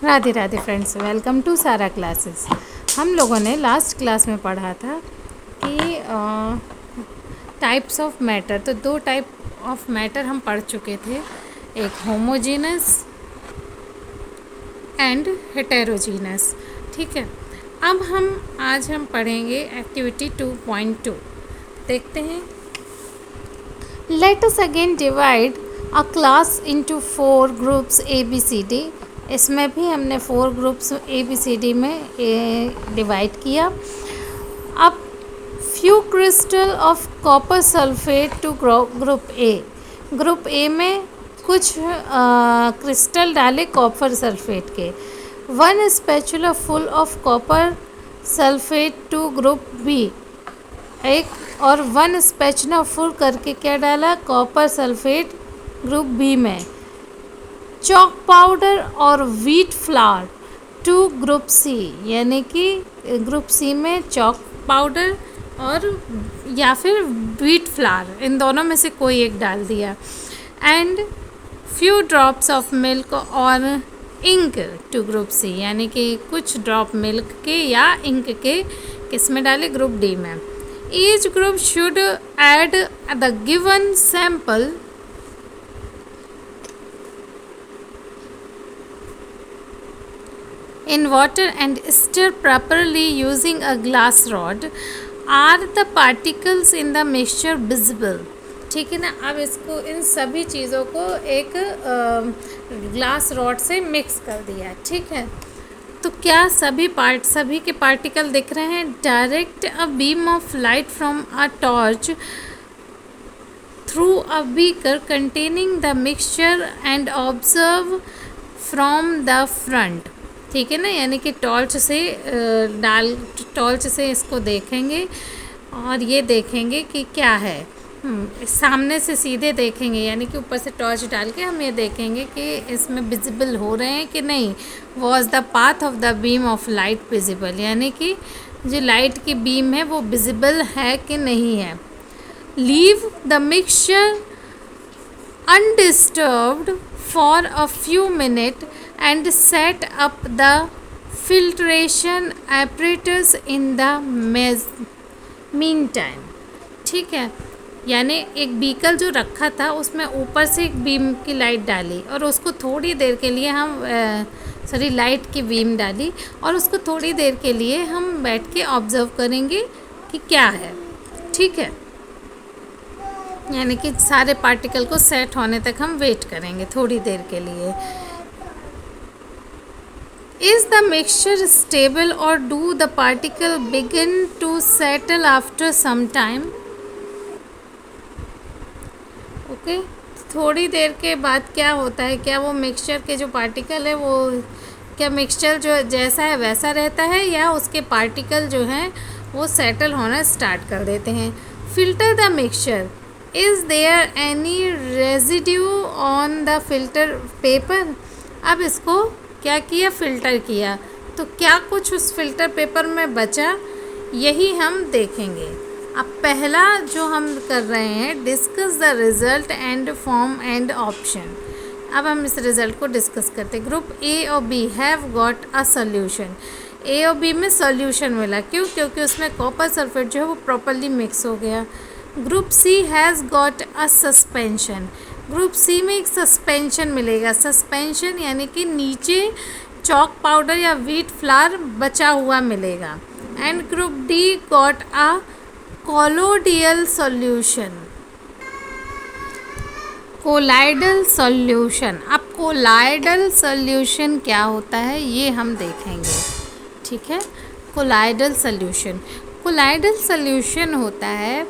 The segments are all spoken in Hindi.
Radhe Radhe friends, welcome to Sara classes. हम लोगों ने लास्ट क्लास में पढ़ा था कि टाइप्स ऑफ मैटर। तो दो टाइप ऑफ मैटर हम पढ़ चुके थे, एक होमोजीनस एंड हेटेरोजीनस। ठीक है, अब आज हम पढ़ेंगे एक्टिविटी 2.2। देखते हैं। लेट अस अगेन डिवाइड अ क्लास इनटू 4 ग्रुप्स ABCD। इसमें भी हमने 4 ग्रुप्स ABCD में डिवाइड किया। अब few crystal of copper sulphate to group A. Group A में कुछ क्रिस्टल डाले कॉपर सल्फेट के। 1 spatula full of copper sulphate to group B. एक और 1 स्पैचुला फुल करके क्या डाला, कॉपर सल्फेट ग्रुप बी में। चॉक पाउडर और wheat flour to group C, यानी कि ग्रुप सी में चॉक पाउडर और या फिर व्हीट फ्लावर, इन दोनों में से कोई एक डाल दिया। And few drops of milk और इंक टू ग्रुप सी, यानी कि कुछ ड्रॉप मिल्क के या इंक के किस में डाले, ग्रुप डी में। Each group should add the given sample in water and stir properly using a glass rod. Are the particles in the mixture visible? ठीक है ना। अब इसको, इन सभी चीज़ों को एक ग्लास रॉड से मिक्स कर दिया। ठीक है, तो क्या सभी के पार्टिकल दिख रहे हैं? Direct a beam of light from a torch through a beaker containing the mixture and observe from the front. ठीक है ना, यानी कि टॉर्च से इसको देखेंगे और ये देखेंगे कि क्या है। सामने से सीधे देखेंगे, यानी कि ऊपर से टॉर्च डाल के हम ये देखेंगे कि इसमें विजिबल हो रहे हैं कि नहीं। Was the path of the beam of light visible, यानी कि जो लाइट की बीम है वो विजिबल है कि नहीं है। Leave the mixture undisturbed for a few minutes and set up the filtration apparatus in the meantime। ठीक है, यानी एक बीकर जो रखा था उसमें ऊपर से एक बीम की लाइट डाली और उसको थोड़ी देर के लिए लाइट की बीम डाली और उसको थोड़ी देर के लिए हम बैठ के ऑब्जर्व करेंगे कि क्या है। ठीक है, यानी कि सारे पार्टिकल को सेट होने तक हम वेट करेंगे थोड़ी देर के लिए। इज़ द मिक्सचर स्टेबल और do the particle begin to settle after some time? Okay, थोड़ी देर के बाद क्या होता है, क्या वो मिक्सचर के जो पार्टिकल है वो, क्या मिक्सचर जो जैसा है वैसा रहता है या उसके पार्टिकल जो हैं वो सेटल होना स्टार्ट कर देते हैं? Filter the mixture. Is there any residue on the filter paper? अब इसको क्या किया, फ़िल्टर किया, तो क्या कुछ उस फिल्टर पेपर में बचा, यही हम देखेंगे। अब पहला जो हम कर रहे हैं, discuss the result and form and option. अब हम इस रिज़ल्ट को डिस्कस करते हैं। ग्रुप ए और B have got a solution. A और बी में सोल्यूशन मिला, क्यों? क्योंकि उसमें कॉपर सल्फेट जो है वो प्रॉपरली मिक्स हो गया। Group C has got a suspension. Group C में एक सस्पेंशन मिलेगा। सस्पेंशन यानी कि नीचे चॉक पाउडर या व्हीट फ्लावर बचा हुआ मिलेगा। And group D got a colloidal solution, colloidal solution. अब कोलाइडल सॉल्यूशन क्या होता है ये हम देखेंगे। ठीक है, कोलाइडल सॉल्यूशन होता है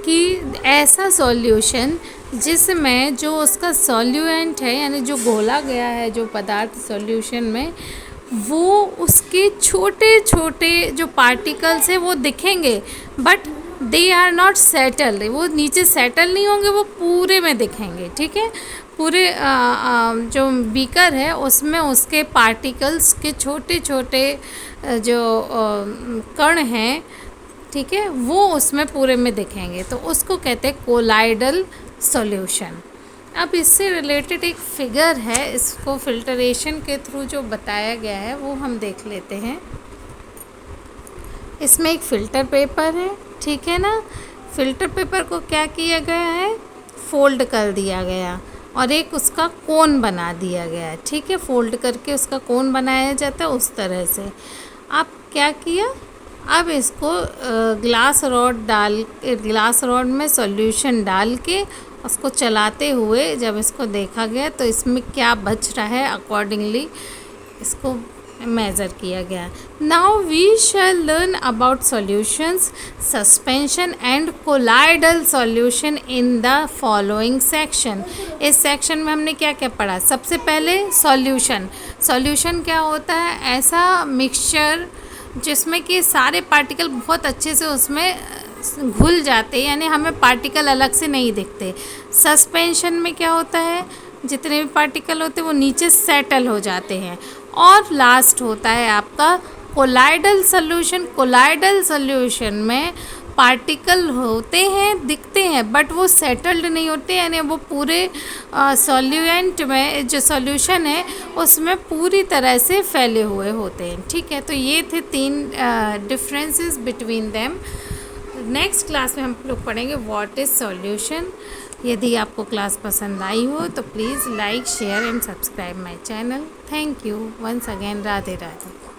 कि ऐसा सॉल्यूशन जिसमें जो उसका सॉल्यूएंट है, यानी जो घोला गया है जो पदार्थ सॉल्यूशन में, वो उसके छोटे छोटे जो पार्टिकल्स हैं वो दिखेंगे, but they are not settle. वो नीचे सेटल नहीं होंगे, वो पूरे में दिखेंगे। ठीक है, पूरे जो बीकर है उसमें उसके पार्टिकल्स के छोटे छोटे जो कण हैं, ठीक है, वो उसमें पूरे में दिखेंगे, तो उसको कहते हैं कोलाइडल सॉल्यूशन। अब इससे रिलेटेड एक फिगर है, इसको फिल्टरेशन के थ्रू जो बताया गया है वो हम देख लेते हैं। इसमें एक फ़िल्टर पेपर है, ठीक है ना। फ़िल्टर पेपर को क्या किया गया है, फ़ोल्ड कर दिया गया और एक उसका कोन बना दिया गया है, ठीक है। फ़ोल्ड करके उसका कोन बनाया जाता है उस तरह से। अब क्या किया, अब इसको ग्लास रॉड में सॉल्यूशन डाल के उसको चलाते हुए जब इसको देखा गया तो इसमें क्या बच रहा है अकॉर्डिंगली इसको मेज़र किया गया। Now we shall learn about solutions, suspension and colloidal solution in the following section. इस सेक्शन में हमने क्या क्या पढ़ा, सबसे पहले सॉल्यूशन। सॉल्यूशन क्या होता है, ऐसा मिक्सचर जिसमें कि सारे पार्टिकल बहुत अच्छे से उसमें घुल जाते हैं, यानी हमें पार्टिकल अलग से नहीं दिखते। सस्पेंशन में क्या होता है, जितने भी पार्टिकल होते हैं वो नीचे सेटल हो जाते हैं। और लास्ट होता है आपका कोलाइडल सॉल्यूशन। कोलाइडल सॉल्यूशन में पार्टिकल होते हैं, दिखते हैं, बट वो सेटल्ड नहीं होते, यानी वो पूरे सॉल्यूएंट में जो सॉल्यूशन है उसमें पूरी तरह से फैले हुए होते हैं, ठीक है। तो ये थे 3 differences between them. Next class में हम लोग पढ़ेंगे व्हाट इज़ सॉल्यूशन। यदि आपको क्लास पसंद आई हो तो please like share and subscribe my channel. Thank you once again. Radhe Radhe.